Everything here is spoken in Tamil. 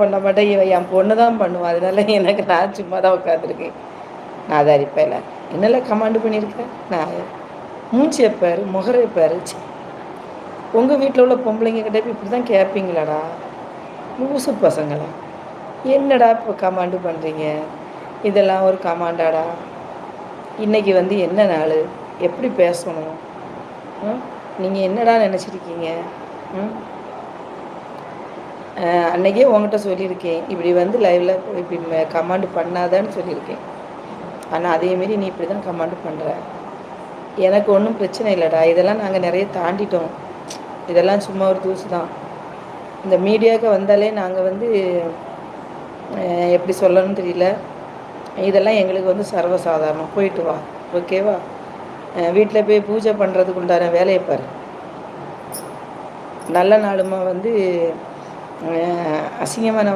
பண்ண மாட்டேன். இவன் என் பொண்ணு தான் பண்ணுவா. அதனால எனக்கு நான் சும்மா தான் உட்காந்துருக்கேன். நான் அதை அடிப்பேன்ல. என்னல கமாண்ட் பண்ணியிருக்கேன் நான் மூஞ்சிய பாரு, முகரைய பாரு. உங்கள் வீட்டில் உள்ள பொம்பளைங்க கிட்ட போய் இப்படி தான் கேட்பீங்களாடா? லூசு பசங்களா? என்னடா இப்போ கமாண்டு பண்ணுறீங்க? இதெல்லாம் ஒரு கமாண்டாடா? இன்றைக்கி வந்து என்ன நாள்? எப்படி பேசணும்? நீங்கள் என்னடா நினச்சிருக்கீங்க? அன்றைக்கே உங்கள்கிட்ட சொல்லியிருக்கேன், இப்படி வந்து லைவில் இப்படி கமாண்டு பண்ணாதான்னு சொல்லியிருக்கேன். ஆனால் அதேமாரி நீ இப்படி தான் கமாண்டு பண்ணுற. எனக்கு ஒன்றும் பிரச்சனை இல்லைடா. இதெல்லாம் நாங்கள் நிறைய தாண்டிட்டோம். இதெல்லாம் சும்மா ஒரு தூசு தான். இந்த மீடியாவுக்கு வந்தாலே நாங்கள் வந்து எப்படி சொல்லணும்னு தெரியல. இதெல்லாம் எங்களுக்கு வந்து சர்வசாதாரணம். போயிட்டு வா, ஓகேவா? வீட்டில் போய் பூஜை பண்ணுறதுக்கு உண்டான வேலையை பாரு. நல்ல நாளுமா வந்து அசிங்கமான